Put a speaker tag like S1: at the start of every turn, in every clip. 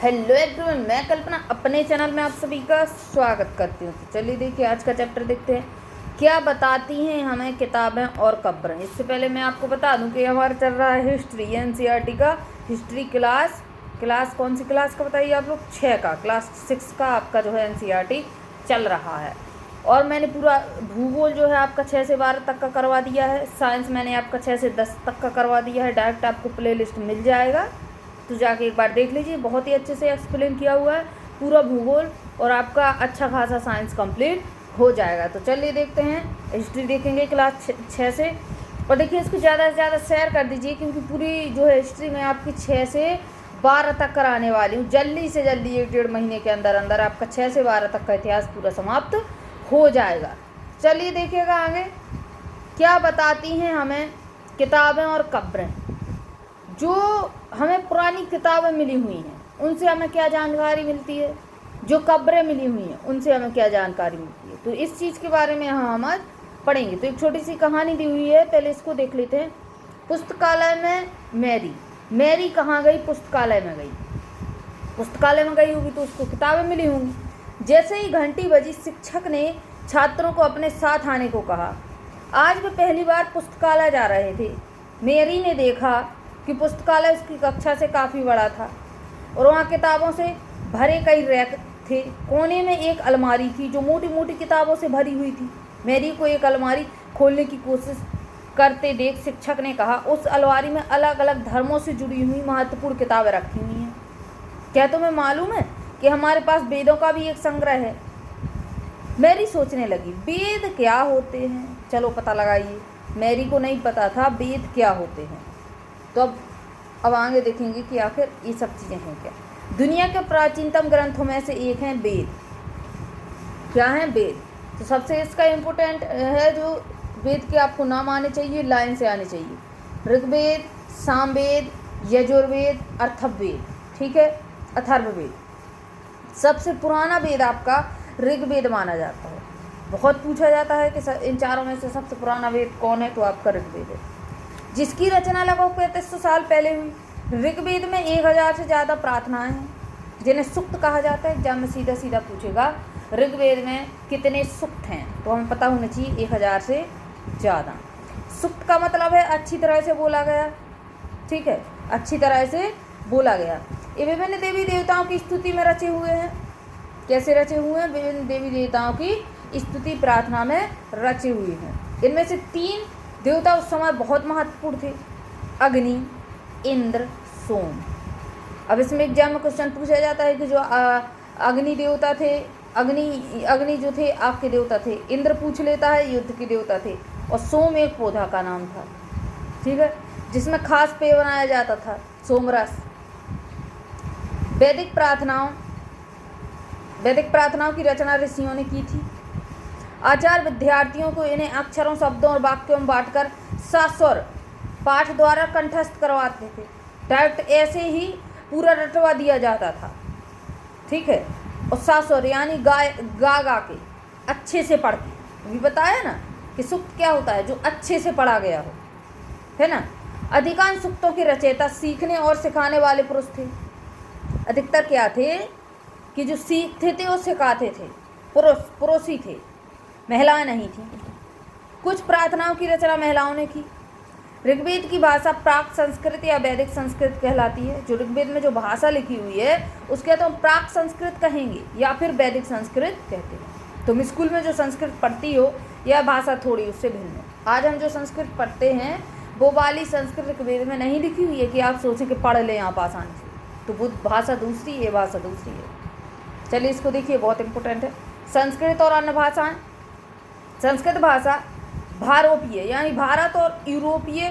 S1: Hello everyone, मैं कल्पना अपने channel में आप सभी का स्वागत करती हूँ। तो चलिए देखिए आज का चैप्टर देखते हैं, क्या बताती हैं हमें किताबें और खबरें। इससे पहले मैं आपको बता दूं कि हमारा चल रहा है हिस्ट्री एनसीईआरटी का हिस्ट्री क्लास कौन सी क्लास का बताइए आप लोग, 6 का, क्लास 6 का आपका जो है एनसीईआरटी चल रहा है। और मैंने पूरा भूगोल जो है आपका 6 से 12 तक का करवा दिया है। साइंस मैंने आपका 6 से 10 तक का करवा दिया है। डायरेक्ट आपको प्ले लिस्ट मिल जाएगा, तो जाके एक बार देख लीजिए। बहुत ही अच्छे से एक्सप्लेन किया हुआ है पूरा भूगोल, और आपका अच्छा खासा साइंस कंप्लीट हो जाएगा। तो चलिए देखते हैं, हिस्ट्री देखेंगे क्लास 6 से। और देखिए इसको ज़्यादा से ज़्यादा शेयर कर दीजिए, क्योंकि पूरी जो है हिस्ट्री में आपकी 6 से 12 तक कराने वाली हूँ। जल्दी से जल्दी 1-1.5 महीने के अंदर अंदर आपका 6 से 12 तक का इतिहास पूरा समाप्त हो जाएगा। चलिए देखिएगा आगे, क्या बताती हैं हमें किताबें और खबरें। जो हमें पुरानी किताबें मिली हुई हैं उनसे हमें क्या जानकारी मिलती है, जो खबरें मिली हुई हैं उनसे हमें क्या जानकारी मिलती है। तो इस चीज़ के बारे में हम आज पढ़ेंगे। तो एक छोटी सी कहानी दी हुई है, पहले इसको देख लेते हैं। पुस्तकालय में मैरी कहाँ गई? पुस्तकालय में गई। पुस्तकालय में गई होगी तो उसको किताबें मिली होंगी। जैसे ही घंटी बजी, शिक्षक ने छात्रों को अपने साथ आने को कहा। आज वे पहली बार पुस्तकालय जा रहे थे। मैरी ने देखा कि पुस्तकालय उसकी कक्षा से काफ़ी बड़ा था और वहाँ किताबों से भरे कई रैक थे। कोने में एक अलमारी थी जो मोटी मोटी किताबों से भरी हुई थी। मैरी को एक अलमारी खोलने की कोशिश करते देख शिक्षक ने कहा, उस अलमारी में अलग अलग धर्मों से जुड़ी हुई महत्वपूर्ण किताबें रखी हुई हैं। क्या तुम्हें मालूम है कि हमारे पास वेदों का भी एक संग्रह है? मैरी सोचने लगी, वेद क्या होते हैं, चलो पता लगाइए। मैरी को नहीं पता था वेद क्या होते हैं। तो अब आगे देखेंगे कि आखिर ये सब चीज़ें हैं क्या। दुनिया के प्राचीनतम ग्रंथों में से एक है वेद। क्या है? वेद। तो सबसे इसका इम्पोर्टेंट है, जो वेद के आपको नाम आने चाहिए, लाइन से आने चाहिए। ऋग्वेद, सामवेद, यजुर्वेद, अथर्ववेद। ठीक है, अथर्ववेद। सबसे पुराना वेद आपका ऋग्वेद माना जाता है। बहुत पूछा जाता है कि इन चारों में से सबसे पुराना वेद कौन है, तो आपका ऋग्वेद है, जिसकी रचना लगभग 3500 साल पहले हुई। ऋग्वेद में 1000 से ज़्यादा प्रार्थनाएं हैं, जिन्हें सूक्त कहा जाता है। एग्जाम में सीधा सीधा पूछेगा ऋग्वेद में कितने सूक्त हैं, तो हमें पता होना चाहिए 1000 से ज़्यादा। सूक्त का मतलब है अच्छी तरह से बोला गया। ठीक है, अच्छी तरह से बोला गया। ये विभिन्न देवी देवताओं की स्तुति में रचे हुए हैं। कैसे रचे हुए हैं? विभिन्न देवी देवताओं की स्तुति प्रार्थना में रचे हुए हैं। इनमें से 3 देवता उस समय बहुत महत्वपूर्ण थे, अग्नि, इंद्र, सोम। अब इसमें एग्जाम में क्वेश्चन पूछा जाता है कि जो अग्नि देवता थे, अग्नि जो थे आग के देवता थे। इंद्र पूछ लेता है, युद्ध के देवता थे। और सोम एक पौधा का नाम था, ठीक है, जिसमें खास पेय बनाया जाता था, सोमरस। वैदिक प्रार्थनाओं की रचना ऋषियों ने की थी। आचार्य विद्यार्थियों को इन्हें अक्षरों, शब्दों और वाक्यों में बांटकर सस्वर पाठ द्वारा कंठस्थ करवाते थे। डायरेक्ट ऐसे ही पूरा रटवा दिया जाता था। ठीक है, और सस्वर यानी गा के अच्छे से पढ़ के। अभी बताया ना कि सूक्त क्या होता है, जो अच्छे से पढ़ा गया हो, है ना। अधिकांश सूक्तों के रचयिता सीखने और सिखाने वाले पुरुष थे। अधिकतर क्या थे कि जो सीखते थे वो सिखाते थे, पुरुष ही थे, महिलाएं नहीं थी। कुछ प्रार्थनाओं की रचना महिलाओं ने की। ऋग्वेद की भाषा प्राक संस्कृत या वैदिक संस्कृत कहलाती है। जो ऋग्वेद में जो भाषा लिखी हुई है उसके तो हम प्राक संस्कृत कहेंगे या फिर वैदिक संस्कृत कहते हैं। तुम स्कूल में जो संस्कृत पढ़ती हो यह भाषा थोड़ी उससे भिन्न है। आज हम जो संस्कृत पढ़ते हैं वो वाली संस्कृत ऋग्वेद में नहीं लिखी हुई है कि आप सोचें कि पढ़ लें आप आसानी से। तो वो भाषा दूसरी है, भाषा दूसरी है। चलिए इसको देखिए, बहुत इंपॉर्टेंट है। संस्कृत और अन्य भाषाएं। संस्कृत भाषा भारोपीय यानी भारत और यूरोपीय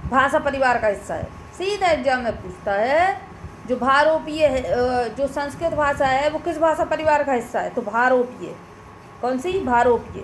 S1: भाषा परिवार का हिस्सा है। सीधा एग्जाम में पूछता है, जो भारोपीय है, जो संस्कृत भाषा है वो किस भाषा परिवार का हिस्सा है? तो भारोपीय। कौन सी? भारोपीय।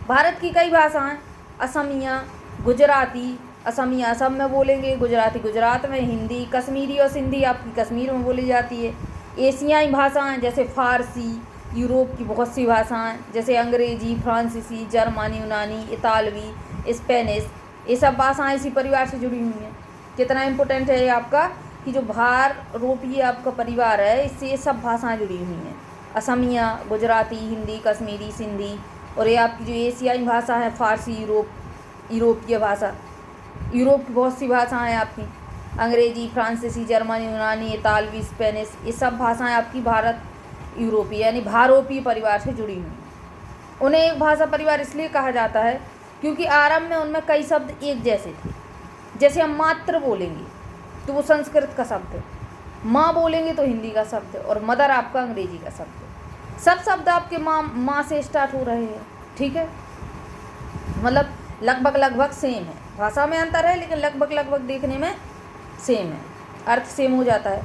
S1: भारत की कई भाषाएं, असमिया, गुजराती, असमिया असम में बोलेंगे, गुजराती गुजरात में, हिंदी, कश्मीरी और सिंधी आपकी कश्मीर में बोली जाती है। एशियाई भाषाएं जैसे फारसी, यूरोप की बहुत सी भाषाएं जैसे अंग्रेजी, फ्रांसीसी, जर्मनी, यूनानी, इतालवी, स्पेनिश, ये सब भाषाएं इसी परिवार से जुड़ी हुई हैं। कितना इम्पोर्टेंट है ये आपका कि जो भारतीय आपका परिवार है, इससे ये सब भाषाएं जुड़ी हुई हैं। असमिया, गुजराती, हिंदी, कश्मीरी, सिंधी, और ये आपकी जो एशियाई भाषा है फारसी, यूरोपीय भाषा, यूरोप की बहुत सी भाषाएं हैं आपकी, अंग्रेजी, फ्रांसीसी, जर्मनी, यूनानी, इतालवी, स्पेनिश, ये सब भाषाएं आपकी भारत यूरोपीय यानी भारोपीय परिवार से जुड़ी हुई हैं। उन्हें एक भाषा परिवार इसलिए कहा जाता है क्योंकि आरंभ में उनमें कई शब्द एक जैसे थे। जैसे हम मात्र बोलेंगे तो वो संस्कृत का शब्द है, माँ बोलेंगे तो हिंदी का शब्द है, और मदर आपका अंग्रेजी का शब्द है। सब शब्द आपके माँ से स्टार्ट हो रहे हैं, ठीक है, मतलब लगभग सेम है। भाषा में अंतर है लेकिन लगभग देखने में सेम है, अर्थ सेम हो जाता है।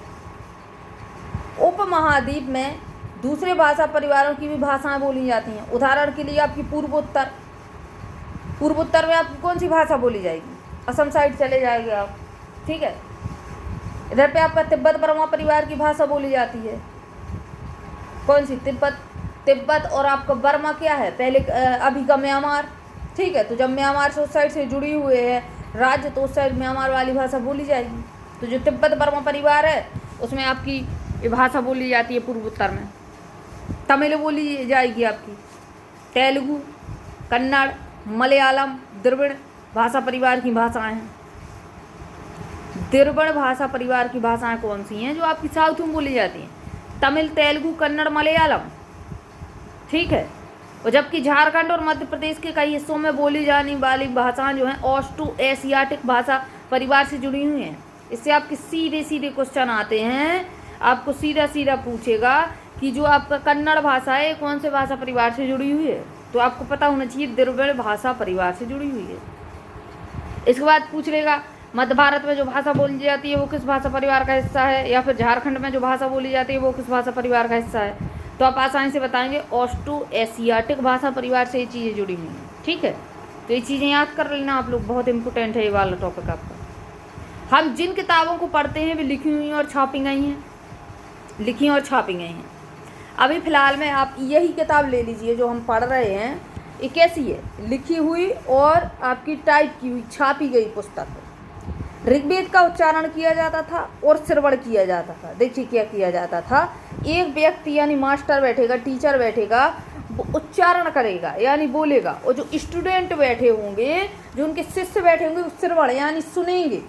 S1: उपमहाद्वीप में दूसरे भाषा परिवारों की भी भाषाएं बोली जाती हैं। उदाहरण के लिए आपकी पूर्वोत्तर में आपकी कौन सी भाषा बोली जाएगी? असम साइड चले जाएंगे आप, ठीक है। इधर पे आपका तिब्बत बर्मा परिवार की भाषा बोली जाती है। कौन सी? तिब्बत और आपका बर्मा क्या है? पहले अभी का म्यांमार, ठीक है। तो जब म्यांमार से उस साइड से जुड़ी हुए है राज्य, तो उस साइड म्यांमार वाली भाषा बोली जाएगी। तो जो तिब्बत बर्मा परिवार है उसमें आपकी ये भाषा बोली जाती है। पूर्वोत्तर में तमिल बोली जाएगी आपकी, तेलुगु, कन्नड़, मलयालम, द्रविड़ भाषा परिवार की भाषाएं हैं। द्रविड़ भाषा परिवार की भाषाएं कौन सी हैं? जो आपकी साउथ में बोली जाती हैं, तमिल, तेलुगु, कन्नड़, मलयालम, ठीक है। और जबकि झारखंड और मध्य प्रदेश के कई हिस्सों में बोली जाने वाली भाषाएं जो हैं ऑस्ट्रो एशियाटिक भाषा परिवार से जुड़ी हुई हैं। इससे आपके सीधे क्वेश्चन आते हैं, आपको सीधा पूछेगा कि जो आपका कन्नड़ भाषा है कौन से भाषा परिवार से जुड़ी हुई है? तो आपको पता होना चाहिए द्रविड़ भाषा परिवार से जुड़ी हुई है। इसके बाद पूछ लेगा मध्य भारत में जो भाषा बोली जाती है वो किस भाषा परिवार का हिस्सा है, या फिर झारखंड में जो भाषा बोली जाती है वो किस भाषा परिवार का हिस्सा है? तो आप आसानी से बताएंगे ऑस्ट्रो एशियाटिक भाषा परिवार से ये चीज़ें जुड़ी हुई हैं, ठीक है। तो ये चीज़ें याद कर लेना आप लोग, बहुत इंपॉर्टेंट है ये वाला टॉपिक आपका। हम जिन किताबों को पढ़ते हैं वे लिखी हुई और छापी गई हैं। अभी फ़िलहाल में आप यही किताब ले लीजिए जो हम पढ़ रहे हैं, ये कैसी है? लिखी हुई और आपकी टाइप की हुई छापी गई पुस्तक है। ऋग्वेद का उच्चारण किया जाता था और श्रवण किया जाता था। देखिए क्या किया जाता था, एक व्यक्ति यानी मास्टर बैठेगा, टीचर बैठेगा, वो उच्चारण करेगा यानी बोलेगा, और जो स्टूडेंट बैठे होंगे, जो उनके शिष्य बैठे होंगे, वो श्रवण यानी सुनेंगे,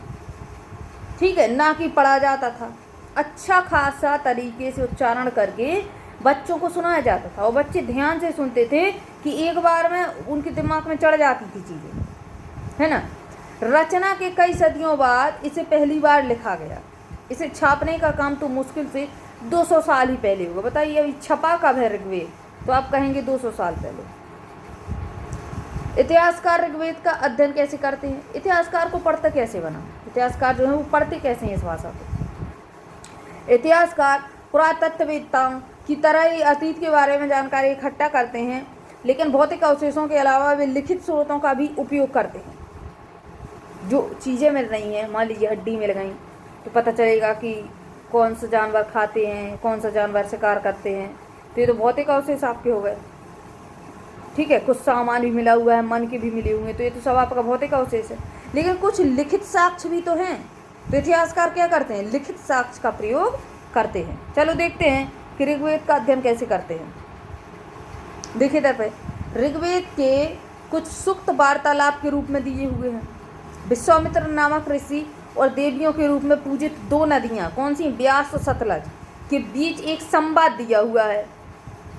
S1: ठीक है, ना कि पढ़ा जाता था। अच्छा खासा तरीके से उच्चारण करके बच्चों को सुनाया जाता था, और बच्चे ध्यान से सुनते थे कि एक बार में उनके दिमाग में चढ़ जाती थी चीज़ें, है ना। रचना के कई सदियों बाद इसे पहली बार लिखा गया। इसे छापने का काम तो मुश्किल से 200 साल ही पहले हुआ। बताइए अभी छपा कब है ऋग्वेद? तो आप कहेंगे 200 साल पहले। इतिहासकार ऋग्वेद का अध्ययन कैसे करते हैं? इतिहासकार को पढ़ता कैसे बना? इतिहासकार जो है वो पढ़ते कैसे हैं इस भाषा को? इतिहासकार पुरातत्ववेत्ताओं की तरह ही अतीत के बारे में जानकारी इकट्ठा करते हैं, लेकिन भौतिक अवशेषों के अलावा वे लिखित स्रोतों का भी उपयोग करते हैं। जो चीज़ें मिल रही हैं, मान लीजिए हड्डी मिल गई, तो पता चलेगा कि कौन सा जानवर खाते हैं, कौन सा जानवर शिकार करते हैं, तो ये तो भौतिक अवशेष आपके हो गए, ठीक है। कुछ सामान भी मिला हुआ है, मन के भी मिले हुए हैं, तो ये तो सब आपका भौतिक अवशेष है। लेकिन कुछ लिखित साक्ष्य भी तो हैं, तो इतिहासकार क्या करते हैं? लिखित साक्ष्य का प्रयोग करते हैं। चलो देखते हैं कि ऋग्वेद का अध्ययन कैसे करते हैं। देखिए इधर पे ऋग्वेद के कुछ सूक्त वार्तालाप के रूप में दिए हुए हैं। विश्वामित्र नामक ऋषि और देवियों के रूप में पूजित दो नदियाँ, कौन सी? ब्यास और सतलज के बीच एक संवाद दिया हुआ है,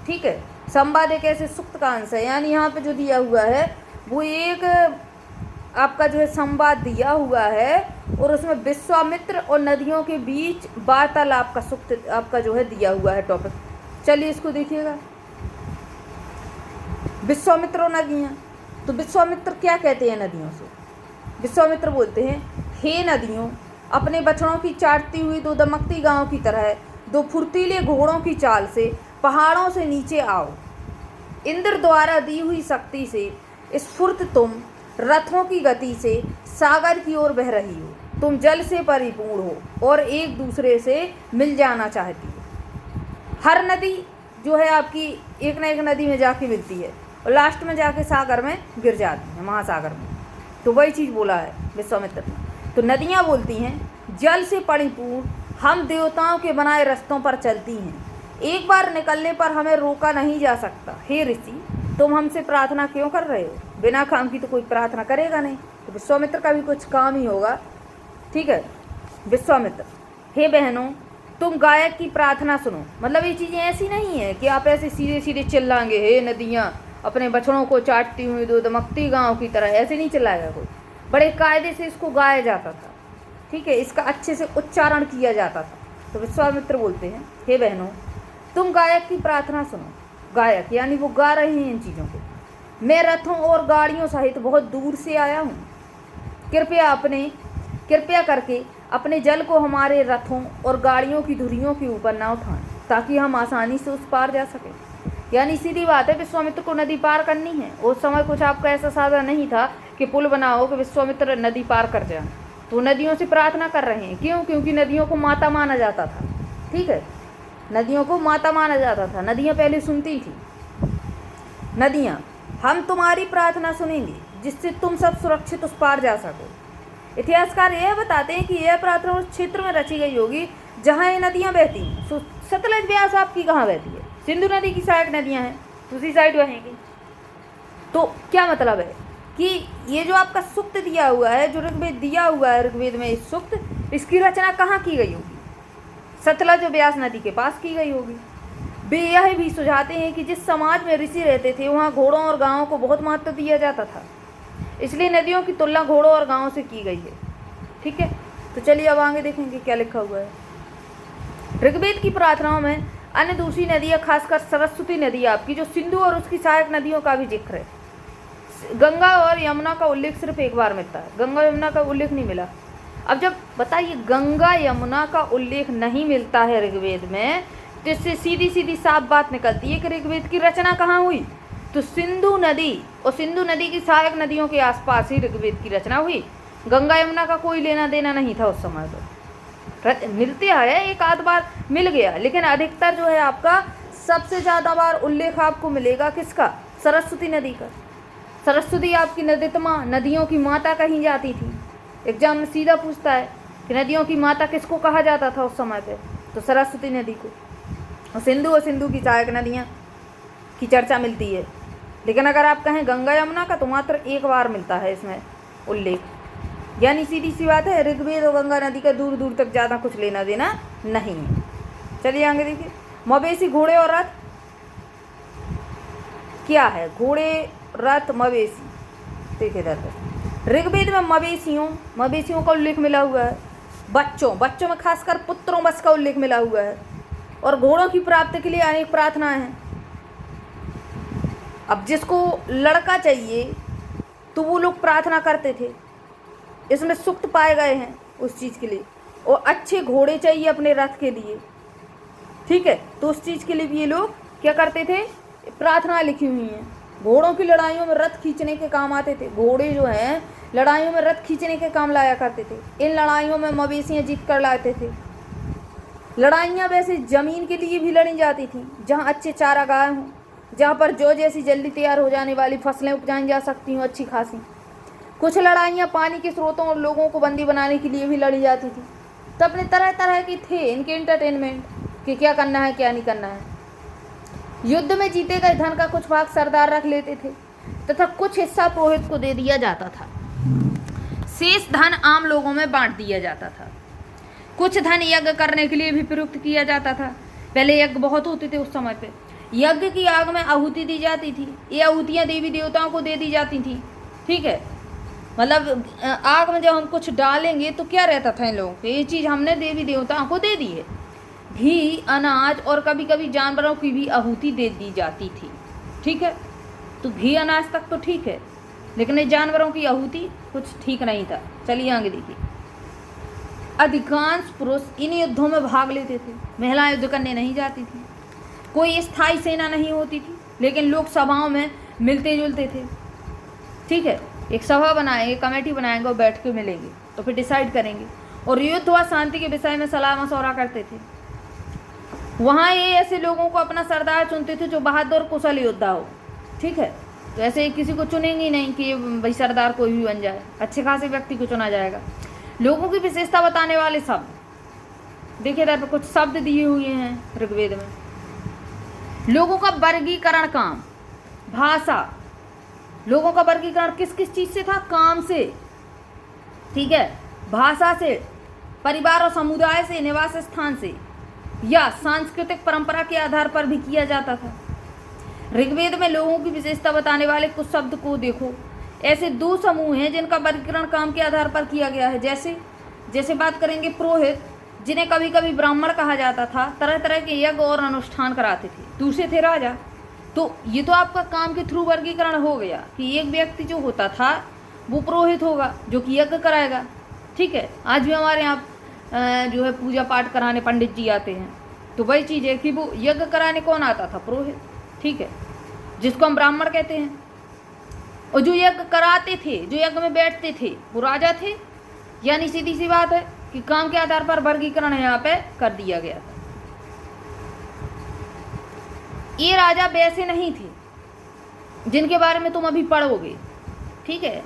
S1: ठीक है। संवाद एक ऐसे सूक्त का अंश है, यानी यहाँ पे जो दिया हुआ है वो एक आपका जो है संवाद दिया हुआ है, और उसमें विश्वामित्र और नदियों के बीच वार्तालाप का सूक्त आपका जो है दिया हुआ है टॉपिक। चलिए इसको देखिएगा। विश्वामित्र और नदियाँ, तो विश्वामित्र क्या कहते हैं नदियों से? विश्वामित्र बोलते हैं, हे नदियों, अपने बछड़ों की चाटती हुई दो दमकती गायों की तरह दो फुर्तीले घोड़ों की चाल से पहाड़ों से नीचे आओ। इंद्र द्वारा दी हुई शक्ति से स्फूर्त तुम रथों की गति से सागर की ओर बह रही हो। तुम जल से परिपूर्ण हो और एक दूसरे से मिल जाना चाहती हो। हर नदी जो है आपकी एक न एक नदी में जाके मिलती है और लास्ट में जाके सागर में गिर जाती है, महासागर में। तो वही चीज़ बोला है विश्वामित्र ने। तो नदियाँ बोलती हैं, जल से परिपूर्ण हम देवताओं के बनाए रास्तों पर चलती हैं। एक बार निकलने पर हमें रोका नहीं जा सकता। हे ऋषि, तुम हमसे प्रार्थना क्यों कर रहे हो? बिना काम की तो कोई प्रार्थना करेगा नहीं, तो विश्वामित्र का भी कुछ काम ही होगा। ठीक है। विश्वामित्र, हे बहनों, तुम गायक की प्रार्थना सुनो। मतलब ये चीज़ें ऐसी नहीं है कि आप ऐसे सीधे सीधे चिल्लाएंगे, हे नदियाँ अपने बछड़ों को चाटती हुई दो दमकती गाँव की तरह, ऐसे नहीं चिल्लाएगा कोई। बड़े कायदे से इसको गाया जाता था। ठीक है, इसका अच्छे से उच्चारण किया जाता था। तो विश्वामित्र बोलते हैं, हे बहनों, तुम गायक की प्रार्थना सुनो। गायक यानी वो गा रहे हैं इन चीज़ों को। मैं रथों और गाड़ियों सहित बहुत दूर से आया हूँ। कृपया करके अपने जल को हमारे रथों और गाड़ियों की धुरियों के ऊपर ना उठाएं, ताकि हम आसानी से उस पार जा सकें। यानी सीधी बात है, विश्वामित्र को नदी पार करनी है। उस समय कुछ आपका ऐसा साधन नहीं था कि पुल बनाओ कि विश्वामित्र नदी पार कर जाए। तो नदियों से प्रार्थना कर रहे हैं। क्यों? क्योंकि नदियों को माता माना जाता था। ठीक है, नदियों को माता माना जाता था। नदियाँ पहले सुनती थी। नदियाँ, हम तुम्हारी प्रार्थना सुनेंगे जिससे तुम सब सुरक्षित उस पार जा सको। इतिहासकार यह बताते हैं कि यह प्रार्थना उस क्षेत्र में रची गई होगी जहाँ ये नदियाँ बहती हैं। सतलज ब्यास आपकी कहाँ बहती है? सिंधु नदी की सहायक नदियाँ हैं, दूसरी साइड बहेंगी। तो क्या मतलब है कि ये जो आपका सूक्त दिया हुआ है, जो ऋग्वेद दिया हुआ है, ऋग्वेद में इस सूक्त, इसकी रचना कहाँ की गई होगी? सतलज ब्यास नदी के पास की गई होगी। वे यह भी सुझाते हैं कि जिस समाज में ऋषि रहते थे वहाँ घोड़ों और गायों को बहुत महत्व दिया जाता था, इसलिए नदियों की तुलना घोड़ों और गायों से की गई है। ठीक है, तो चलिए अब आगे देखेंगे क्या लिखा हुआ है। ऋग्वेद की प्रार्थनाओं में अन्य दूसरी नदियाँ, खासकर सरस्वती नदी आपकी, जो सिंधु और उसकी सहायक नदियों का भी जिक्र है। गंगा और यमुना का उल्लेख सिर्फ एक बार मिलता है, गंगा यमुना का उल्लेख नहीं मिला। अब जब बताइए गंगा यमुना का उल्लेख नहीं मिलता है ऋग्वेद में, तो इससे सीधी सीधी साफ बात निकलती है कि ऋग्वेद की रचना कहाँ हुई? तो सिंधु नदी और सिंधु नदी की सहायक नदियों के आसपास ही ऋग्वेद की रचना हुई। गंगा यमुना का कोई लेना देना नहीं था उस समय तो। मिलते है, एक आध बार मिल गया, लेकिन अधिकतर जो है आपका सबसे ज़्यादा बार उल्लेख आपको मिलेगा किसका? सरस्वती नदी का। सरस्वती आपकी नदीतमा, नदियों की माता कही जाती थी। एग्जाम में सीधा पूछता है कि नदियों की माता किसको कहा जाता था उस समय पे? तो सरस्वती नदी को। और सिंधु की सहायक नदियाँ की चर्चा मिलती है, लेकिन अगर आप कहें गंगा यमुना का तो मात्र एक बार मिलता है इसमें उल्लेख। यानी सीधी सी बात है, ऋग्वेद और गंगा नदी का दूर दूर तक ज़्यादा कुछ लेना देना नहीं है। चलिए आगे देखिए। मवेशी, घोड़े और रथ क्या है? घोड़े, रथ, मवेशी। देखिए ऋग्वेद में मवेशियों का उल्लेख मिला हुआ है। बच्चों में खासकर पुत्रों बस का उल्लेख मिला हुआ है। और घोड़ों की प्राप्ति के लिए अनेक प्रार्थनाएं हैं। अब जिसको लड़का चाहिए तो वो लोग प्रार्थना करते थे, इसमें सूक्त पाए गए हैं उस चीज़ के लिए। और अच्छे घोड़े चाहिए अपने रथ के लिए। ठीक है, तो उस चीज़ के लिए भी ये लोग क्या करते थे? प्रार्थना लिखी हुई हैं। घोड़ों की लड़ाइयों में रथ खींचने के काम आते थे। घोड़े जो हैं लड़ाइयों में रथ खींचने के काम लाया करते थे। इन लड़ाइयों में मवेशियाँ जीत कर लाते थे। लड़ाइयाँ वैसे ज़मीन के लिए भी लड़ी जाती थी, जहाँ अच्छे चारागाह हों, जहाँ पर जो जैसी जल्दी तैयार हो जाने वाली फसलें उपजाई जा सकती हों अच्छी खासी। कुछ लड़ाइयाँ पानी के स्रोतों और लोगों को बंदी बनाने के लिए भी लड़ी जाती थी। तो अपने तरह तरह के थे इनके एंटरटेनमेंट कि क्या करना है क्या नहीं करना है। युद्ध में जीते गए धन का कुछ भाग सरदार रख लेते थे तथा कुछ हिस्सा पुरोहित को दे दिया जाता था। शेष धन आम लोगों में बांट दिया जाता था। कुछ धन यज्ञ करने के लिए भी प्रयुक्त किया जाता था। पहले यज्ञ बहुत होते थे उस समय पे। यज्ञ की आग में आहुति दी जाती थी। ये आहुतियाँ देवी देवताओं को दे दी जाती थी। ठीक है, मतलब आग में जब हम कुछ डालेंगे तो क्या रहता था इन लोगों को, ये चीज़ हमने देवी देवताओं को दे दी है। घी, अनाज और कभी कभी जानवरों की भी आहुति दे दी जाती थी। ठीक है, तो घी अनाज तक तो ठीक है, लेकिन ये जानवरों की आहुति कुछ ठीक नहीं था। चलिए आगे देखिए। अधिकांश पुरुष इन युद्धों में भाग लेते थे, महिलाएं युद्ध करने नहीं जाती थी। कोई स्थायी सेना नहीं होती थी, लेकिन लोग सभाओं में मिलते जुलते थे। ठीक है, एक सभा बनाएंगे, कमेटी बनाएंगे और बैठ के मिलेंगे तो फिर डिसाइड करेंगे। और युद्ध व शांति के विषय में सलाह मशवरा करते थे। वहाँ ये ऐसे लोगों को अपना सरदार चुनते थे जो बहादुर कुशल योद्धा हो। ठीक है, तो ऐसे किसी को चुनेंगे नहीं कि भाई सरदार कोई भी बन जाए, अच्छे खासे व्यक्ति को चुना जाएगा। लोगों की विशेषता बताने वाले शब्द देखिए, इधर पे कुछ शब्द दिए हुए हैं ऋग्वेद में। लोगों का वर्गीकरण काम, भाषा, लोगों का वर्गीकरण किस किस चीज से था? काम से, ठीक है, भाषा से, परिवार और समुदाय से, निवास स्थान से, या सांस्कृतिक परंपरा के आधार पर भी किया जाता था। ऋग्वेद में लोगों की विशेषता बताने वाले कुछ शब्द को देखो। ऐसे दो समूह हैं जिनका वर्गीकरण काम के आधार पर किया गया है। जैसे बात करेंगे पुरोहित, जिन्हें कभी कभी ब्राह्मण कहा जाता था, तरह तरह के यज्ञ और अनुष्ठान कराते थे। दूसरे थे राजा। तो ये तो आपका काम के थ्रू वर्गीकरण हो गया कि एक व्यक्ति जो होता था वो पुरोहित होगा जो कि यज्ञ कराएगा, ठीक है। आज भी हमारे यहाँ जो है पूजा पाठ कराने पंडित जी आते हैं, तो वही चीज़ है कि वो यज्ञ कराने कौन आता था? पुरोहित, ठीक है, जिसको हम ब्राह्मण कहते हैं। और जो यज्ञ कराते थे, जो यज्ञ में बैठते थे, वो राजा थे। यानी सीधी सी बात है कि काम के आधार पर वर्गीकरण यहाँ पे कर दिया गया था। ये राजा वैसे नहीं थे जिनके बारे में तुम अभी पढ़ोगे, ठीक है।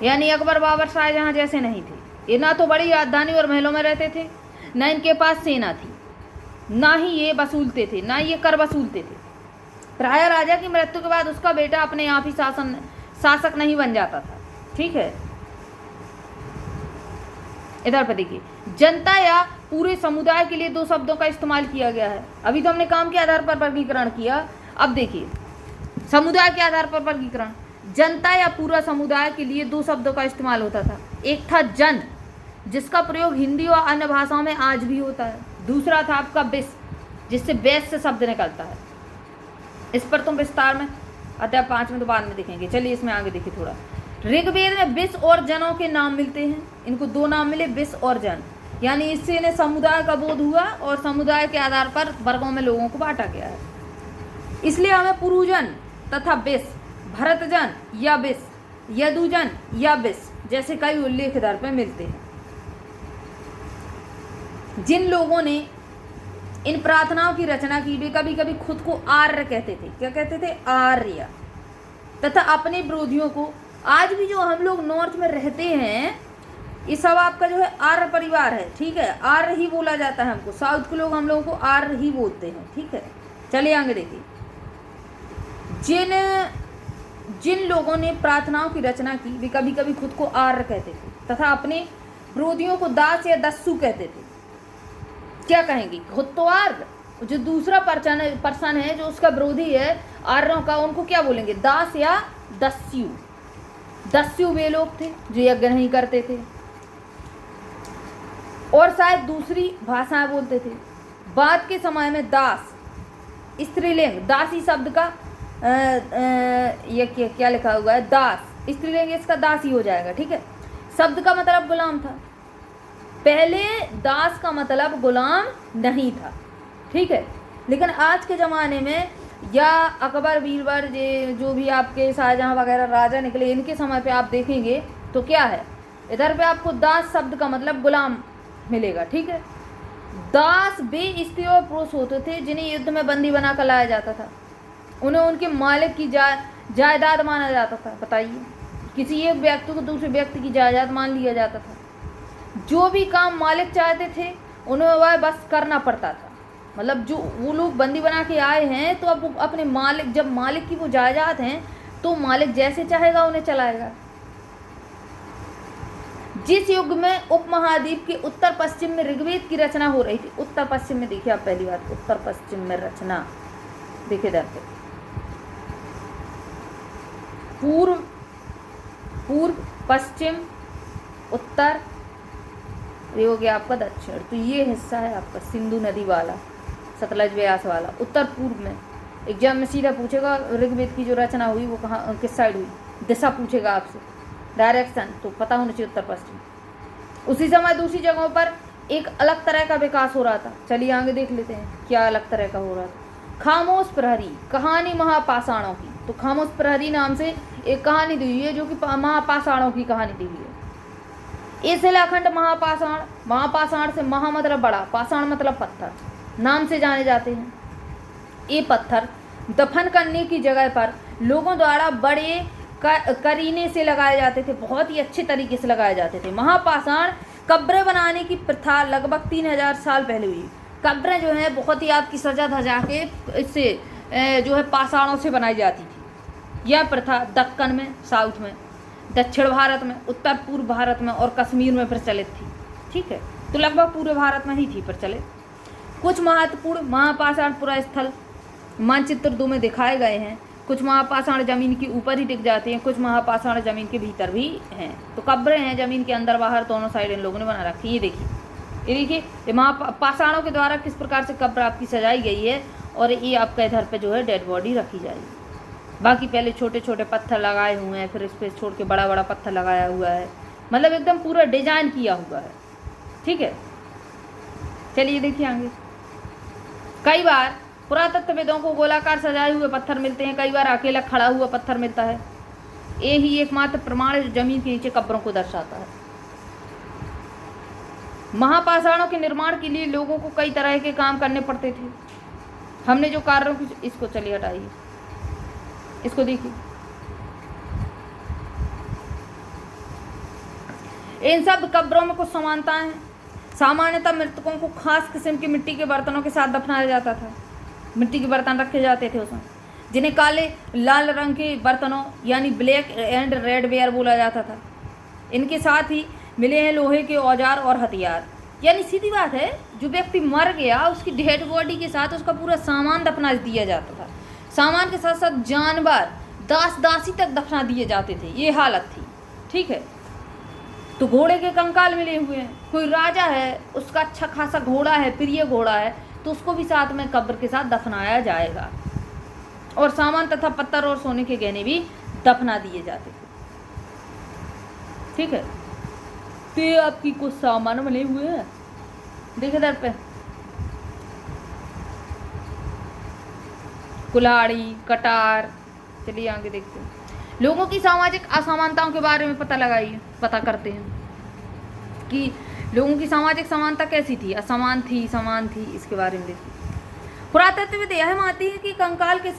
S1: यानी अकबर, बाबर, शाहजहां जैसे नहीं थे। ये ना तो बड़ी राजधानी और महलों में रहते थे, ना इनके पास सेना थी, ना ही ये वसूलते थे, ना ये कर वसूलते थे। प्राय राजा की मृत्यु के बाद उसका बेटा अपने आप ही शासक नहीं बन जाता था, ठीक है। इधर पर देखिए, जनता या पूरे समुदाय के लिए दो शब्दों का इस्तेमाल किया गया है। अभी तो हमने काम के आधार पर वर्गीकरण किया, अब देखिए समुदाय के आधार पर वर्गीकरण। जनता या पूरा समुदाय के लिए दो शब्दों का इस्तेमाल होता था। एक था जन, जिसका प्रयोग हिंदी और अन्य भाषाओं में आज भी होता है। दूसरा था आपका विस, जिससे वैश्य शब्द निकलता है। इस पर तुम विस्तार में अध्याय 5 में तो बाद में देखेंगे। चलिए इसमें आगे देखिए थोड़ा। ऋग्वेद में विस और जनों के नाम मिलते हैं। इनको दो नाम मिले, विस और जन। यानी इससे इन्हें समुदाय का बोध हुआ और समुदाय के आधार पर वर्गों में लोगों को बांटा गया है। इसलिए हमें पुरुजन तथा विस, भरतजन या विस, यदुजन या विस जैसे कई उल्लेख इधर पे मिलते हैं। जिन लोगों ने इन प्रार्थनाओं की रचना की वे कभी कभी खुद को आर्य कहते थे। क्या कहते थे? आर्य। तथा अपने विरोधियों को, आज भी जो हम लोग नॉर्थ में रहते हैं, ये सब आपका जो है आर्य परिवार है, ठीक है। आर्य ही बोला जाता है हमको। साउथ के लोग हम लोगों को आर्य ही बोलते हैं, ठीक है। चलिए आगे देखिए। जिन लोगों ने प्रार्थनाओं की रचना की वे कभी कभी खुद को आर्य कहते थे तथा अपने विरोधियों को दास या दस्यु कहते थे। क्या कहेंगे? खुद तो आर्य, जो दूसरा पर्सन है जो उसका विरोधी है आर्यों का, उनको क्या बोलेंगे? दास या दस्यु। दस्यु वे लोग थे जो यज्ञ नहीं करते थे और शायद दूसरी भाषाएं बोलते थे। बाद के समय में दास स्त्रीलिंग, दासी शब्द का ये क्या लिखा हुआ है? दास स्त्रीलिंग, इसका दास ही हो जाएगा, ठीक है। शब्द का मतलब गुलाम था। पहले दास का मतलब गुलाम नहीं था, ठीक है। लेकिन आज के ज़माने में या अकबर, बीरबल, जो भी आपके शाहजहां वगैरह राजा निकले, इनके समय पे आप देखेंगे तो क्या है, इधर पे आपको दास शब्द का मतलब गुलाम मिलेगा, ठीक है। दास वे स्त्री और पुरुष होते थे जिन्हें युद्ध में बंदी बना कर लाया जाता था। उन्हें उनके मालिक की जायदाद माना जाता था। बताइए, किसी एक व्यक्ति को दूसरे व्यक्ति की जायदाद मान लिया जाता था। जो भी काम मालिक चाहते थे उन्हें वह बस करना पड़ता था। मतलब जो वो लोग बंदी बना के आए हैं, तो अब वो अपने मालिक, जब मालिक की वो जायदाद हैं तो मालिक जैसे चाहेगा उन्हें चलाएगा। जिस युग में उपमहाद्वीप के उत्तर पश्चिम में ऋग्वेद की रचना हो रही थी, उत्तर पश्चिम में देखिए आप, पहली बात उत्तर पश्चिम में रचना देखिए, इधर पे पूर्व, पश्चिम, उत्तर, ये हो गया आपका दक्षिण। तो ये हिस्सा है आपका सिंधु नदी वाला, सतलज व्यास वाला। उत्तर पूर्व में एग्जाम में सीधा पूछेगा ऋग्वेद की जो रचना हुई वो कहाँ, किस साइड हुई, दिशा पूछेगा आपसे, डायरेक्शन तो पता होना चाहिए उत्तर पश्चिम। उसी समय दूसरी जगहों पर एक अलग तरह का विकास हो रहा था। चलिए आगे देख लेते हैं क्या अलग तरह का हो रहा था। खामोश प्रहरी, कहानी महापाषाणों की। तो खामोश प्रहरी नाम से एक कहानी दी हुई है जो कि महापाषाणों की कहानी दी हुई है। ये शिलाखंड महापाषाण, महापाषाण से महा मतलब बड़ा, पाषाण मतलब पत्थर, नाम से जाने जाते हैं। ये पत्थर दफन करने की जगह पर लोगों द्वारा बड़े करीने से लगाए जाते थे, बहुत ही अच्छे तरीके से लगाए जाते थे। महापाषाण कब्रें बनाने की प्रथा लगभग 3000 साल पहले हुई। कब्रें जो है बहुत ही आपकी सजा धजा के इससे जो है पाषाणों से बनाई जाती थी। यह प्रथा दक्कन में, साउथ में, दक्षिण भारत में, उत्तर पूर्व भारत में और कश्मीर में प्रचलित थी। ठीक है, तो लगभग पूरे भारत में ही थी प्रचलित। कुछ महत्वपूर्ण महापाषाण पुरास्थल मानचित्र 2 में दिखाए गए हैं। कुछ महापाषाण जमीन के ऊपर ही टिक जाते हैं, कुछ महापाषाण जमीन के भीतर भी हैं। तो कब्रें हैं जमीन के अंदर बाहर दोनों साइड इन लोगों ने बना रखी है। ये देखिए ये महापाषाणों के द्वारा किस प्रकार से कब्र आपकी सजाई गई है, और ये आपका इधर पे जो है डेड बॉडी रखी जाएगी। बाकी पहले छोटे छोटे पत्थर लगाए हुए हैं, फिर इस पर छोड़ के बड़ा बड़ा पत्थर लगाया हुआ है, मतलब एकदम पूरा डिजाइन किया हुआ है। ठीक है, चलिए देखिए आगे। कई बार पुरातत्वविदों को गोलाकार सजाए हुए पत्थर मिलते हैं, कई बार अकेला खड़ा हुआ पत्थर मिलता है। ये ही एकमात्र प्रमाण है जो जमीन के नीचे कब्रों को दर्शाता है। महापाषाणों के निर्माण के लिए लोगों को कई तरह के काम करने पड़ते थे। हमने जो कार्यों की, इसको चलिए हटाइए, इसको देखिए। इन सब कब्रों में कुछ समानताएं हैं। सामान्यतः मृतकों को खास किस्म के मिट्टी के बर्तनों के साथ दफनाया जाता था। मिट्टी के बर्तन रखे जाते थे उसमें, जिन्हें काले लाल रंग के बर्तनों यानी ब्लैक एंड रेड वेयर बोला जाता था। इनके साथ ही मिले हैं लोहे के औजार और हथियार। यानी सीधी बात है, जो व्यक्ति मर गया उसकी डेड बॉडी के साथ उसका पूरा सामान दफना दिया जाता था। सामान के साथ साथ जानवर, दास दासी तक दफना दिए जाते थे। ये हालत थी। ठीक है, तो घोड़े के कंकाल मिले हुए हैं। कोई राजा है, उसका अच्छा खासा घोड़ा है, प्रिय घोड़ा है, तो उसको भी साथ में कब्र के साथ दफनाया जाएगा। और सामान तथा पत्थर और सोने के गहने भी दफना दिए जाते थे। ठीक है, तो ये आपकी कुछ सामान मिले हुए हैं, देखिए दर पे कुल्हाड़ी, कटार। चलिए आगे देखते हैं। लोगों की सामाजिक असमानताओं के बारे में पता करते हैं कि लोगों की सामाजिक समानता कैसी थी, असमान थी, समान थी, इसके बारे में देखिए। पुरातत्वविद यह मानती है कि कंकाल के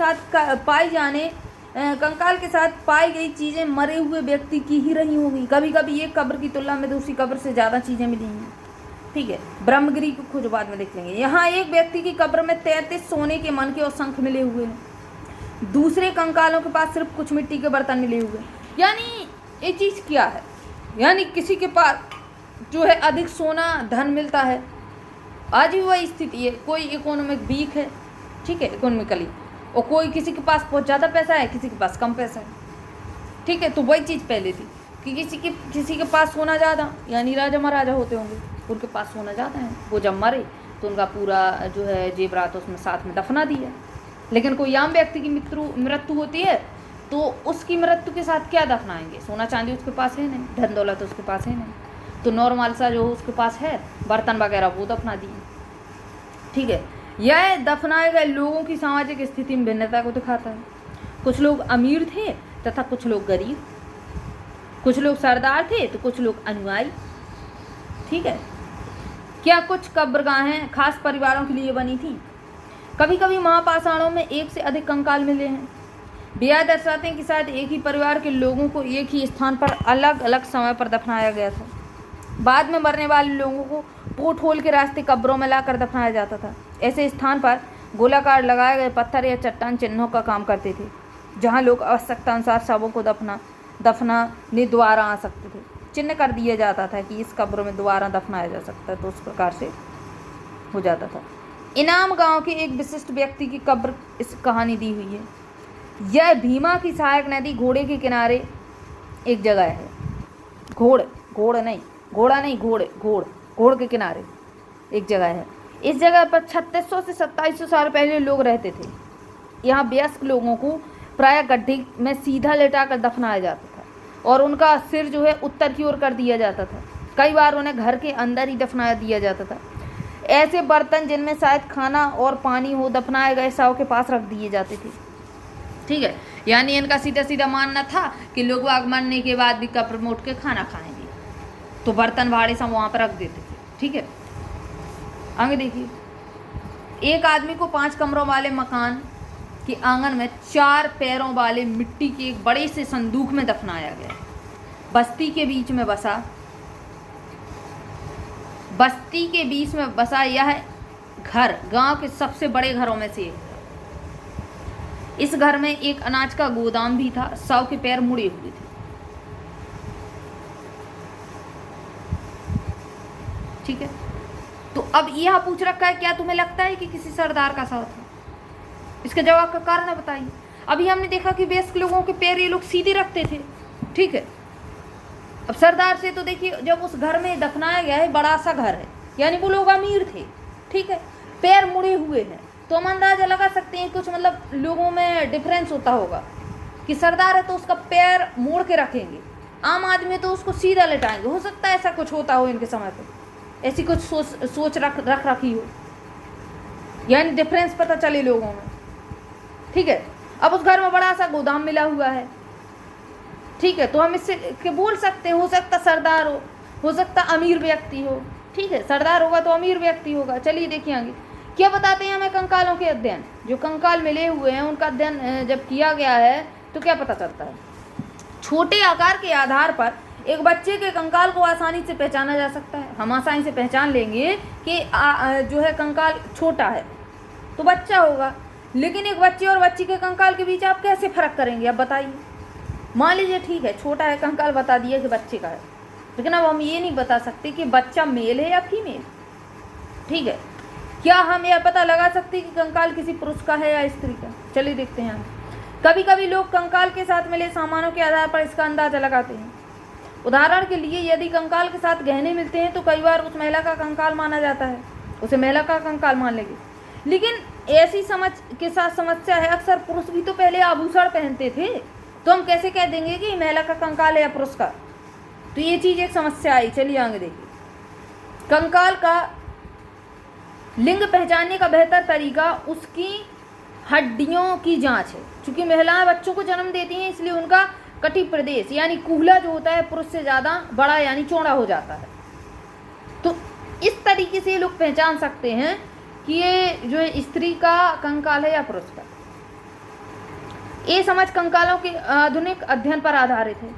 S1: साथ पाई गई चीजें मरे हुए व्यक्ति की ही रही होंगी। कभी कभी एक कब्र की तुलना में दूसरी कब्र से ज्यादा चीजें मिली हैं। ठीक है, ब्रह्मगिरी को खोज बाद में देख लेंगे। यहाँ एक व्यक्ति की कब्र में 33 सोने के मनके और शंख मिले हुए हैं। दूसरे कंकालों के पास सिर्फ कुछ मिट्टी के बर्तन मिले हुए। यानी ये चीज़ क्या है, यानी किसी के पास जो है अधिक सोना धन मिलता है। आज भी वही स्थिति है। कोई इकोनॉमिक वीक है, ठीक है, इकोनॉमिकली, और कोई किसी के पास बहुत ज़्यादा पैसा है, किसी के पास कम पैसा है। ठीक है, तो वही चीज़ पहले थी कि किसी के पास सोना ज़्यादा, यानी राजा महाराजा होते होंगे, उनके पास सोना ज़्यादा है, वो जब मरे तो उनका पूरा जो है जेवरात उसमें साथ में दफना दिया। लेकिन कोई आम व्यक्ति की मृत्यु होती है तो उसकी मृत्यु के साथ क्या दफनाएंगे? सोना चांदी उसके पास है नहीं, धन दौलत उसके पास है नहीं, तो नॉर्मल सा जो उसके पास है बर्तन वगैरह वो दफना दिए। ठीक है, यह दफनाए गए लोगों की सामाजिक स्थिति में भिन्नता को दिखाता है। कुछ लोग अमीर थे तथा कुछ लोग गरीब, कुछ लोग सरदार थे तो कुछ लोग अनुयायी। ठीक है, क्या कुछ कब्रगाहें खास परिवारों के लिए बनी थी? कभी कभी महापाषाणों में एक से अधिक कंकाल मिले हैं। यह दर्शाते हैं कि शायद एक ही परिवार के लोगों को एक ही स्थान पर अलग अलग समय पर दफनाया गया था। बाद में मरने वाले लोगों को पोर्ट होल के रास्ते कब्रों में लाकर दफनाया जाता था। ऐसे स्थान पर गोलाकार लगाए गए पत्थर या चट्टान चिन्हों का काम करते थे, जहाँ लोग आवश्यकता अनुसार शवों को दफनाने द्वारा आ सकते थे। चिन्ह कर दिया जाता था कि इस कब्रों में दोबारा दफनाया जा सकता है, तो उस प्रकार से हो जाता था। इनाम गांव के एक विशिष्ट व्यक्ति की कब्र इस कहानी दी हुई है। यह भीमा की सहायक नदी घोड़े के किनारे एक जगह है। घोड़ के किनारे एक जगह है। इस जगह पर 3600 से 2700 साल पहले लोग रहते थे। यहाँ वयस्क लोगों को प्रायः गड्ढे में सीधा लेटाकर दफनाया जाता था और उनका सिर जो है उत्तर की ओर कर दिया जाता था। कई बार उन्हें घर के अंदर ही दफनाया दिया जाता था। ऐसे बर्तन जिनमें शायद खाना और पानी हो दफनाए गए शव के पास रख दिए जाते थे। ठीक है, यानी इनका सीधा सीधा मानना था कि लोग आग मरने के बाद भी कब्र में उठ के खाना खाएंगे, तो बर्तन भाड़े सब वहाँ पर रख देते थे। ठीक है, आगे देखिए। एक आदमी को 5 कमरों वाले मकान कि आंगन में 4 पैरों वाले मिट्टी के एक बड़े से संदूक में दफनाया गया। बस्ती के बीच में बसा यह घर गांव के सबसे बड़े घरों में से एक था। इस घर में एक अनाज का गोदाम भी था। 100 के पैर मुड़े हुए थे। ठीक है, तो अब यह पूछ रखा है, क्या तुम्हें लगता है कि किसी सरदार का साथ है? इसके जवाब का कारण बताइए। अभी हमने देखा कि वयस्क लोगों के पैर ये लोग सीधे रखते थे। ठीक है, अब सरदार से तो देखिए, जब उस घर में दफनाया गया है, बड़ा सा घर है, यानी वो लोग अमीर थे। ठीक है, पैर मुड़े हुए हैं, तो हम अंदाजा लगा सकते हैं कुछ मतलब लोगों में डिफरेंस होता होगा कि सरदार है तो उसका पैर मोड़ के रखेंगे, आम आदमी तो उसको सीधा लेटाएंगे। हो सकता है ऐसा कुछ होता हो इनके समय पर, ऐसी कुछ सोच रख रखी हो, यानी डिफरेंस पता चले लोगों में। ठीक है, अब उस घर में बड़ा सा गोदाम मिला हुआ है। ठीक है, तो हम इससे के बोल सकते हैं, हो सकता सरदार हो सकता अमीर व्यक्ति हो। ठीक है, सरदार होगा तो अमीर व्यक्ति होगा। चलिए देखिए आगे क्या बताते हैं हमें कंकालों के अध्ययन। जो कंकाल मिले हुए हैं उनका अध्ययन जब किया गया है तो क्या पता चलता है। छोटे आकार के आधार पर एक बच्चे के कंकाल को आसानी से पहचाना जा सकता है। हम आसानी से पहचान लेंगे कि जो है कंकाल छोटा है तो बच्चा होगा, लेकिन एक बच्चे और बच्ची के कंकाल के बीच आप कैसे फर्क करेंगे? अब बताइए। मान लीजिए ठीक है, छोटा है कंकाल, बता दिया कि बच्चे का है, लेकिन अब हम ये नहीं बता सकते कि बच्चा मेल है या फीमेल। ठीक है, क्या हम यह पता लगा सकते हैं कि कंकाल किसी पुरुष का है या स्त्री का? चलिए देखते हैं। कभी कभी लोग कंकाल के साथ मिले सामानों के आधार पर इसका अंदाजा लगाते हैं। उदाहरण के लिए यदि कंकाल के साथ गहने मिलते हैं तो कई बार उस महिला का कंकाल माना जाता है, उसे महिला का कंकाल मान लेंगे। लेकिन ऐसी समझ के साथ समस्या है, अक्सर पुरुष भी तो पहले आभूषण पहनते थे, तो हम कैसे कह देंगे कि महिला का कंकाल है या पुरुष का? तो ये चीज़ एक समस्या आई। चलिए आगे देखिए। कंकाल का लिंग पहचानने का बेहतर तरीका उसकी हड्डियों की जांच है। चूंकि महिलाएं बच्चों को जन्म देती हैं, इसलिए उनका कटी प्रदेश यानी कूहला जो होता है पुरुष से ज़्यादा बड़ा यानी चौड़ा हो जाता है। तो इस तरीके से लोग पहचान सकते हैं कि ये जो है स्त्री का कंकाल है या पुरुष का। ये समझ कंकालों के आधुनिक अध्ययन पर आधारित है।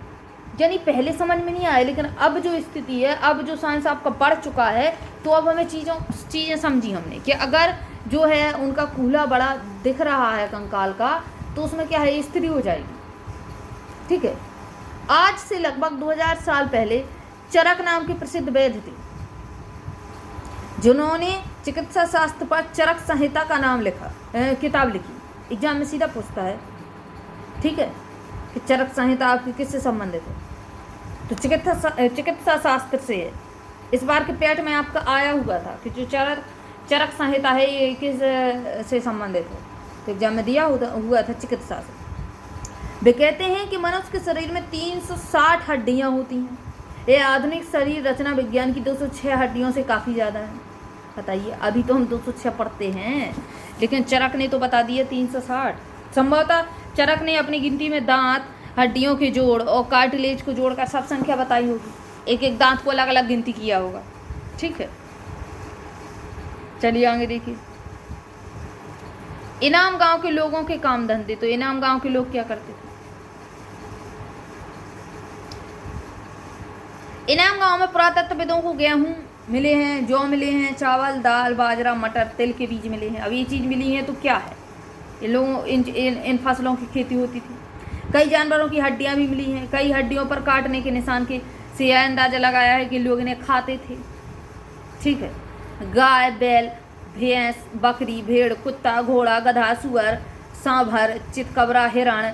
S1: यानी पहले समझ में नहीं आया, लेकिन अब जो स्थिति है, अब जो साइंस आपका बढ़ चुका है, तो अब हमें चीज़ें समझी हमने कि अगर जो है उनका कूहला बड़ा दिख रहा है कंकाल का, तो उसमें क्या है, स्त्री हो जाएगी। ठीक है, आज से लगभग 2000 साल पहले चरक नाम के प्रसिद्ध वैद्य थे, जिन्होंने चिकित्सा शास्त्र पर चरक संहिता का नाम किताब लिखी। एग्जाम में सीधा पूछता है, ठीक है, कि चरक संहिता आपकी किससे संबंधित है? तो चिकित्सा शास्त्र से है। इस बार के पेट में आपका आया हुआ था कि जो चरक संहिता है ये किस से संबंधित है, तो एग्जाम में दिया हुआ था चिकित्सा से। वे कहते हैं कि मनुष्य के शरीर में 360 हड्डियां होती हैं। ये आधुनिक शरीर रचना विज्ञान की 206 हड्डियों से काफ़ी ज़्यादा है। बताइए, अभी तो हम 206 पढ़ते हैं, लेकिन चरक ने तो बता दिया 360। संभवतः चरक ने अपनी गिनती में दांत, हड्डियों के जोड़ और कार्टिलेज को जोड़कर सब संख्या बताई होगी। एक एक दांत को अलग अलग गिनती किया होगा। ठीक है, चलिए आगे देखिए। इनाम गांव के लोगों के काम धंधे। तो इनाम गांव के लोग क्या करते थे? इनाम गांव में पुरातत्वविदों को गेहूं मिले हैं, जौ मिले हैं, चावल, दाल, बाजरा, मटर, तिल के बीज मिले हैं। अब ये चीज़ मिली है तो क्या है? ये लोगों इन फसलों की खेती होती थी। कई जानवरों की हड्डियां भी मिली हैं। कई हड्डियों पर काटने के निशान के से यह अंदाजा लगाया है कि लोग इन्हें खाते थे। ठीक है, गाय, बैल, भैंस, बकरी, भेड़, कुत्ता, घोड़ा, गधा, सुअर, सांभर, चितकबरा, हिरण,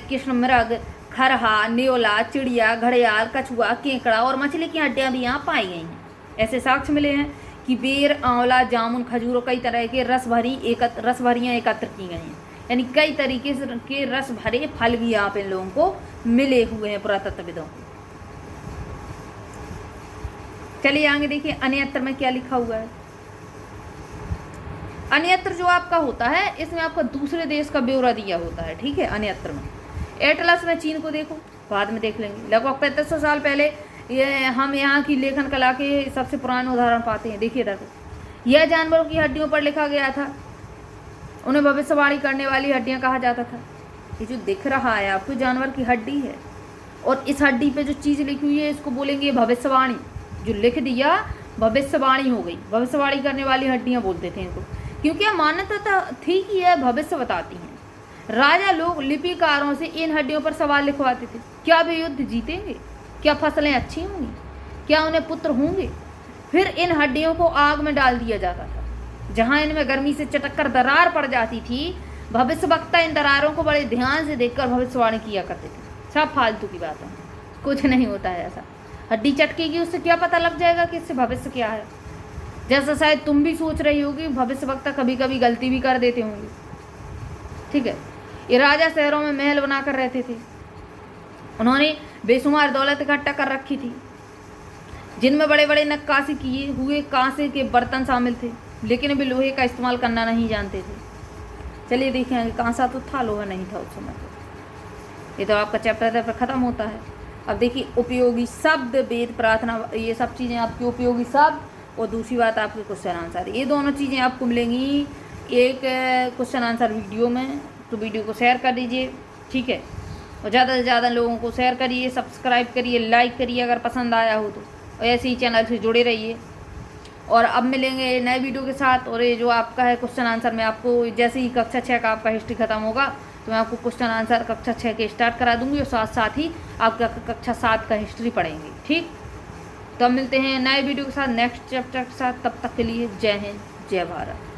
S1: कृष्ण मृग, खरहा, न्योला, चिड़िया, घड़ियाल, कछुआ, केकड़ा और मछली की हड्डियां भी यहाँ पाई गई हैं। ऐसे साक्ष्य मिले हैं कि बेर, आंवला, जामुन, खजूर और कई तरह के रसभरियाँ एकत्र की गई हैं। यानी कई तरीके के रस भरे फल भी यहाँ पे इन लोगों को मिले हुए हैं पुरातत्वविदों को। चलिए आगे देखिए, अन्यत्र में क्या लिखा हुआ है। अन्यत्र जो आपका होता है, इसमें आपका दूसरे देश का ब्यौरा दिया होता है। ठीक है, अन्यत्र में एटलस में चीन को देखो, बाद में देख लेंगे। लगभग 3500 साल पहले हम यहाँ की लेखन कला के सबसे पुराने उदाहरण पाते हैं। देखिए देखो, यह जानवरों की हड्डियों पर लिखा गया था उन्हें भविष्यवाणी करने वाली हड्डियां कहा जाता था। ये जो दिख रहा है आपको जानवर की हड्डी है, और इस हड्डी पे जो चीज़ लिखी हुई है इसको बोलेंगे भविष्यवाणी। जो लिख दिया भविष्यवाणी हो गई। भविष्यवाणी करने वाली हड्डियां बोलते थे इनको, क्योंकि मान्यता थी कि यह भविष्य बताती हैं। राजा लोग लिपिकारों से इन हड्डियों पर सवाल लिखवाते थे। क्या वे युद्ध जीतेंगे? क्या फसलें अच्छी होंगी? क्या उन्हें पुत्र होंगे? फिर इन हड्डियों को आग में डाल दिया जाता था, जहाँ इनमें गर्मी से चटक कर दरार पड़ जाती थी। भविष्यवक्ता इन दरारों को बड़े ध्यान से देखकर भविष्यवाणी किया करते थे। सब फालतू की बात है, कुछ नहीं होता है ऐसा। हड्डी चटकेगी, उससे क्या पता लग जाएगा कि इससे भविष्य क्या है। जैसा शायद तुम भी सोच रही होगी, भविष्यवक्ता कभी कभी गलती भी कर देते होंगे। ठीक है। ये राजा शहरों में महल बनाकर रहते थे। उन्होंने बेशुमार दौलत इकट्ठा कर रखी थी, जिनमें बड़े बड़े नक्काशी किए हुए कांसे के बर्तन शामिल थे, लेकिन वे लोहे का इस्तेमाल करना नहीं जानते थे। चलिए देखेंगे, कांसा तो था, लोहा नहीं था उस समय तो। ये तो आपका चैप्टर इधर पर ख़त्म होता है। अब देखिए उपयोगी शब्द, वेद, प्रार्थना, ये सब चीज़ें आपकी उपयोगी शब्द, और दूसरी बात आपके क्वेश्चन आंसर। ये दोनों चीज़ें आपको मिलेंगी एक क्वेश्चन आंसर वीडियो में। तो वीडियो को शेयर कर दीजिए, ठीक है, और ज़्यादा से ज़्यादा लोगों को शेयर करिए, सब्सक्राइब करिए, लाइक करिए अगर पसंद आया हो तो, और ऐसे ही चैनल से जुड़े रहिए। और अब मिलेंगे नए वीडियो के साथ। और ये जो आपका है क्वेश्चन आंसर, में आपको जैसे ही कक्षा 6 का आपका हिस्ट्री खत्म होगा तो मैं आपको क्वेश्चन आंसर कक्षा 6 के स्टार्ट करा दूंगी, और साथ साथ ही आपका कक्षा 7 का हिस्ट्री पढ़ेंगे। ठीक, तो अब मिलते हैं नए वीडियो के साथ, नेक्स्ट चैप्टर के साथ। तब तक के लिए जय हिंद, जय भारत।